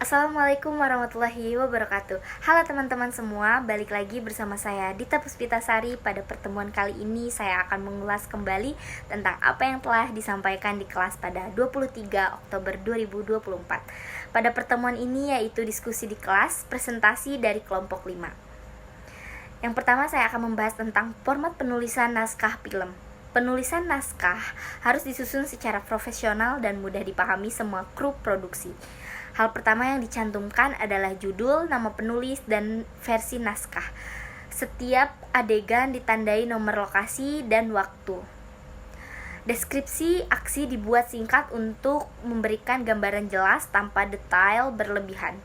Assalamualaikum warahmatullahi wabarakatuh. Halo teman-teman semua, balik lagi bersama saya Dita Puspitasari. Pada pertemuan kali ini saya akan mengulas kembali tentang apa yang telah disampaikan di kelas pada 23 Oktober 2024. Pada pertemuan ini yaitu diskusi di kelas, presentasi dari kelompok 5. Yang pertama saya akan membahas tentang format penulisan naskah film. Penulisan naskah harus disusun secara profesional dan mudah dipahami semua kru produksi. Hal pertama yang dicantumkan adalah judul, nama penulis, dan versi naskah. Setiap adegan ditandai nomor lokasi dan waktu. Deskripsi aksi dibuat singkat untuk memberikan gambaran jelas tanpa detail berlebihan.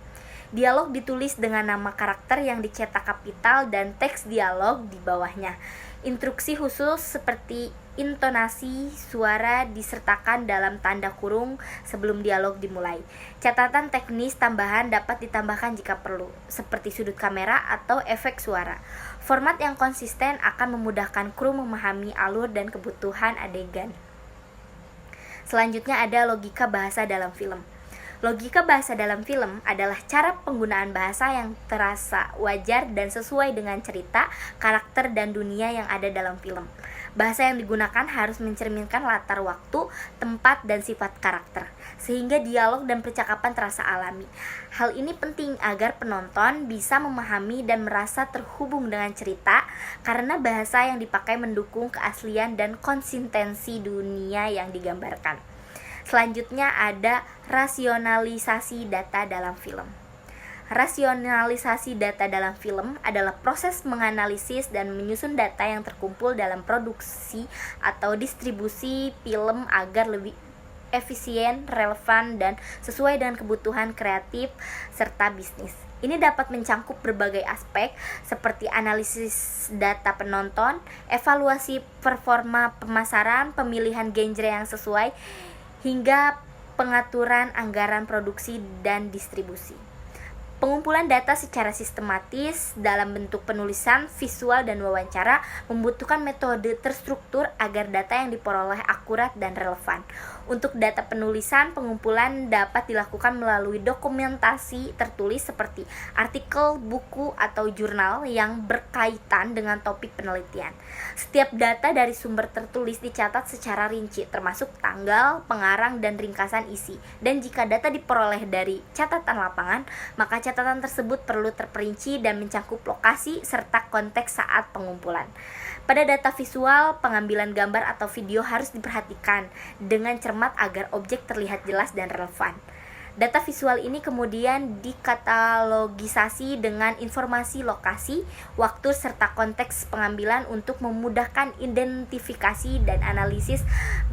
Dialog ditulis dengan nama karakter yang dicetak kapital dan teks dialog di bawahnya. Instruksi khusus seperti intonasi suara disertakan dalam tanda kurung sebelum dialog dimulai. Catatan teknis tambahan dapat ditambahkan jika perlu, seperti sudut kamera atau efek suara. Format yang konsisten akan memudahkan kru memahami alur dan kebutuhan adegan. Selanjutnya ada logika bahasa dalam film. Logika bahasa dalam film adalah cara penggunaan bahasa yang terasa wajar dan sesuai dengan cerita, karakter, dan dunia yang ada dalam film. Bahasa yang digunakan harus mencerminkan latar waktu, tempat, dan sifat karakter, sehingga dialog dan percakapan terasa alami. Hal ini penting agar penonton bisa memahami dan merasa terhubung dengan cerita, karena bahasa yang dipakai mendukung keaslian dan konsistensi dunia yang digambarkan. Selanjutnya ada rasionalisasi data dalam film. Rasionalisasi data dalam film adalah proses menganalisis dan menyusun data yang terkumpul dalam produksi atau distribusi film agar lebih efisien, relevan, dan sesuai dengan kebutuhan kreatif serta bisnis. Ini dapat mencangkup berbagai aspek seperti analisis data penonton, evaluasi performa pemasaran, pemilihan genre yang sesuai, hingga pengaturan anggaran produksi dan distribusi. Pengumpulan data secara sistematis dalam bentuk penulisan, visual, dan wawancara membutuhkan metode terstruktur agar data yang diperoleh akurat dan relevan. Untuk data penulisan, pengumpulan dapat dilakukan melalui dokumentasi tertulis seperti artikel, buku, atau jurnal yang berkaitan dengan topik penelitian. Setiap data dari sumber tertulis dicatat secara rinci, termasuk tanggal, pengarang, dan ringkasan isi. Dan jika data diperoleh dari catatan lapangan, maka catatan tersebut perlu terperinci dan mencakup lokasi serta konteks saat pengumpulan. Pada data visual, pengambilan gambar atau video harus diperhatikan dengan cermat agar objek terlihat jelas dan relevan. Data visual ini kemudian dikatalogisasi dengan informasi lokasi, waktu, serta konteks pengambilan untuk memudahkan identifikasi dan analisis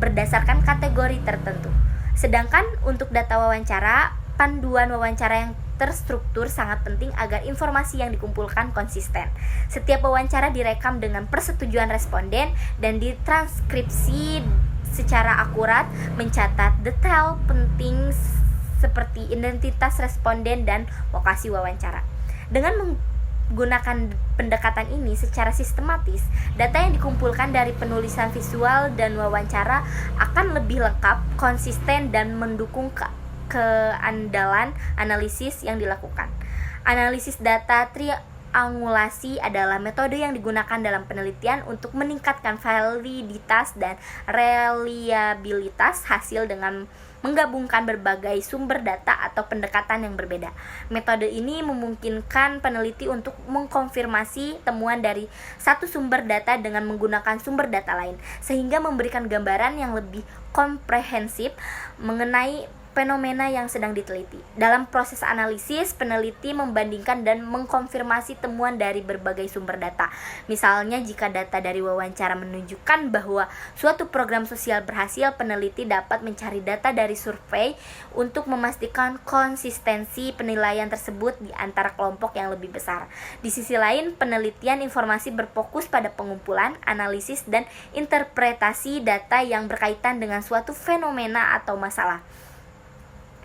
berdasarkan kategori tertentu. Sedangkan untuk data wawancara, panduan wawancara yang terstruktur sangat penting agar informasi yang dikumpulkan konsisten. Setiap wawancara direkam dengan persetujuan responden dan ditranskripsi secara akurat, mencatat detail penting seperti identitas responden dan lokasi wawancara. Dengan menggunakan pendekatan ini secara sistematis, data yang dikumpulkan dari penulisan visual dan wawancara akan lebih lengkap, konsisten, dan mendukung keandalan analisis yang dilakukan. Analisis data triangulasi adalah metode yang digunakan dalam penelitian untuk meningkatkan validitas dan reliabilitas hasil dengan menggabungkan berbagai sumber data atau pendekatan yang berbeda. Metode ini memungkinkan peneliti untuk mengkonfirmasi temuan dari satu sumber data dengan menggunakan sumber data lain, sehingga memberikan gambaran yang lebih komprehensif mengenai fenomena yang sedang diteliti. Dalam proses analisis, peneliti membandingkan dan mengkonfirmasi temuan dari berbagai sumber data. Misalnya, jika data dari wawancara menunjukkan bahwa suatu program sosial berhasil, peneliti dapat mencari data dari survei untuk memastikan konsistensi penilaian tersebut di antara kelompok yang lebih besar. Di sisi lain, penelitian informasi berfokus pada pengumpulan, analisis, dan interpretasi data yang berkaitan dengan suatu fenomena atau masalah.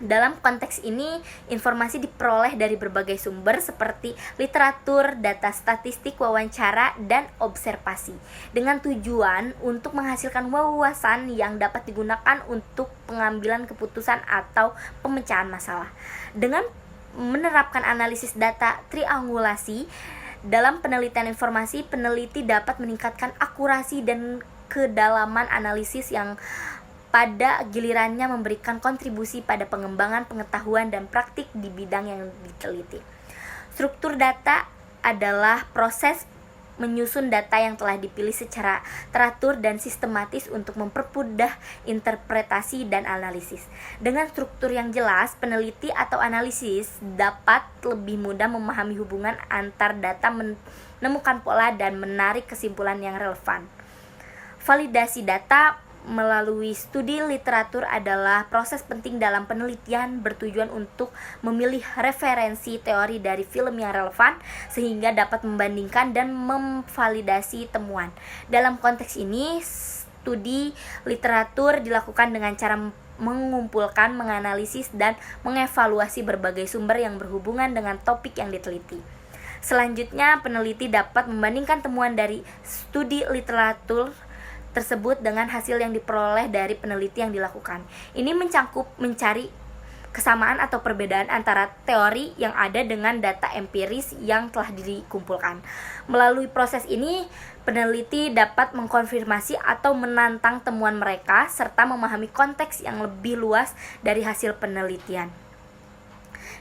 Dalam konteks ini, informasi diperoleh dari berbagai sumber seperti literatur, data statistik, wawancara, dan observasi, dengan tujuan untuk menghasilkan wawasan yang dapat digunakan untuk pengambilan keputusan atau pemecahan masalah. Dengan menerapkan analisis data triangulasi dalam penelitian informasi, peneliti dapat meningkatkan akurasi dan kedalaman analisis yang pada gilirannya memberikan kontribusi pada pengembangan pengetahuan dan praktik di bidang yang diteliti. Struktur data adalah proses menyusun data yang telah dipilih secara teratur dan sistematis untuk mempermudah interpretasi dan analisis. Dengan struktur yang jelas, peneliti atau analisis dapat lebih mudah memahami hubungan antar data, menemukan pola, dan menarik kesimpulan yang relevan. Validasi data melalui studi literatur adalah proses penting dalam penelitian, bertujuan untuk memilih referensi teori dari film yang relevan sehingga dapat membandingkan dan memvalidasi temuan. Dalam konteks ini, studi literatur dilakukan dengan cara mengumpulkan, menganalisis, dan mengevaluasi berbagai sumber yang berhubungan dengan topik yang diteliti. Selanjutnya, peneliti dapat membandingkan temuan dari studi literatur tersebut dengan hasil yang diperoleh dari peneliti yang dilakukan. Ini mencangkup mencari kesamaan atau perbedaan antara teori yang ada dengan data empiris yang telah dikumpulkan. Melalui proses ini, peneliti dapat mengkonfirmasi atau menantang temuan mereka serta memahami konteks yang lebih luas dari hasil penelitian.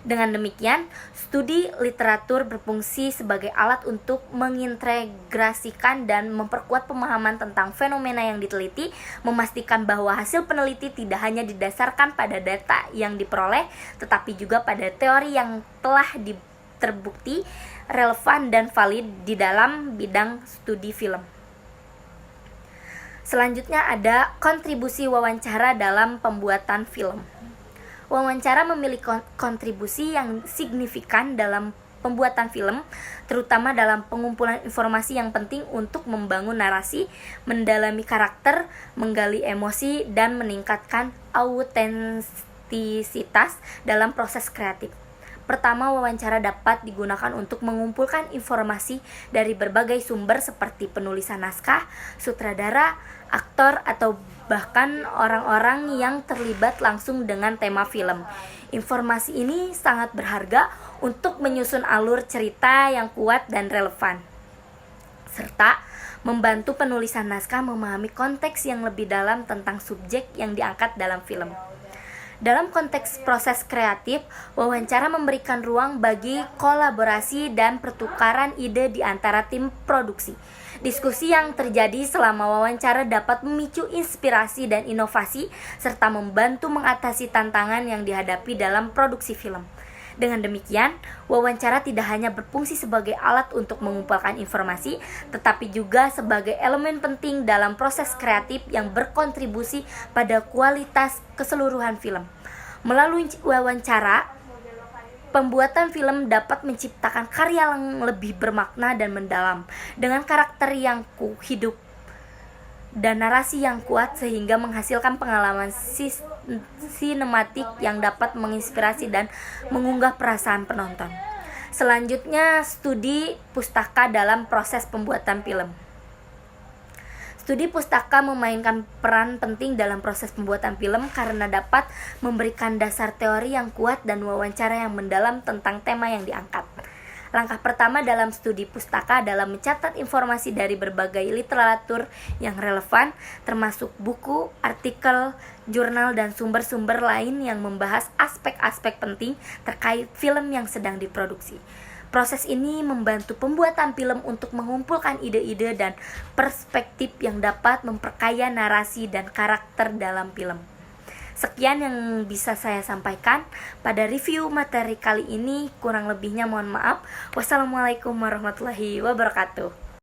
Dengan demikian, studi literatur berfungsi sebagai alat untuk mengintegrasikan dan memperkuat pemahaman tentang fenomena yang diteliti, memastikan bahwa hasil peneliti tidak hanya didasarkan pada data yang diperoleh, tetapi juga pada teori yang telah terbukti relevan dan valid di dalam bidang studi film. Selanjutnya ada kontribusi wawancara dalam pembuatan film. Wawancara memiliki kontribusi yang signifikan dalam pembuatan film, terutama dalam pengumpulan informasi yang penting untuk membangun narasi, mendalami karakter, menggali emosi, dan meningkatkan autentisitas dalam proses kreatif. Pertama, wawancara dapat digunakan untuk mengumpulkan informasi dari berbagai sumber seperti penulisan naskah, sutradara, aktor, atau bahkan orang-orang yang terlibat langsung dengan tema film. Informasi ini sangat berharga untuk menyusun alur cerita yang kuat dan relevan, serta membantu penulisan naskah memahami konteks yang lebih dalam tentang subjek yang diangkat dalam film. Dalam konteks proses kreatif, wawancara memberikan ruang bagi kolaborasi dan pertukaran ide di antara tim produksi. Diskusi yang terjadi selama wawancara dapat memicu inspirasi dan inovasi, serta membantu mengatasi tantangan yang dihadapi dalam produksi film. Dengan demikian, wawancara tidak hanya berfungsi sebagai alat untuk mengumpulkan informasi, tetapi juga sebagai elemen penting dalam proses kreatif yang berkontribusi pada kualitas keseluruhan film. Melalui wawancara, pembuatan film dapat menciptakan karya yang lebih bermakna dan mendalam, dengan karakter yang hidup dan narasi yang kuat, sehingga menghasilkan pengalaman sinematik yang dapat menginspirasi dan mengunggah perasaan penonton. Selanjutnya, studi pustaka dalam proses pembuatan film. Studi pustaka memainkan peran penting dalam proses pembuatan film karena dapat memberikan dasar teori yang kuat dan wawancara yang mendalam tentang tema yang diangkat. Langkah pertama dalam studi pustaka adalah mencatat informasi dari berbagai literatur yang relevan, termasuk buku, artikel, jurnal, dan sumber-sumber lain yang membahas aspek-aspek penting terkait film yang sedang diproduksi. Proses ini membantu pembuatan film untuk mengumpulkan ide-ide dan perspektif yang dapat memperkaya narasi dan karakter dalam film. Sekian yang bisa saya sampaikan pada review materi kali ini, kurang lebihnya mohon maaf. Wassalamualaikum warahmatullahi wabarakatuh.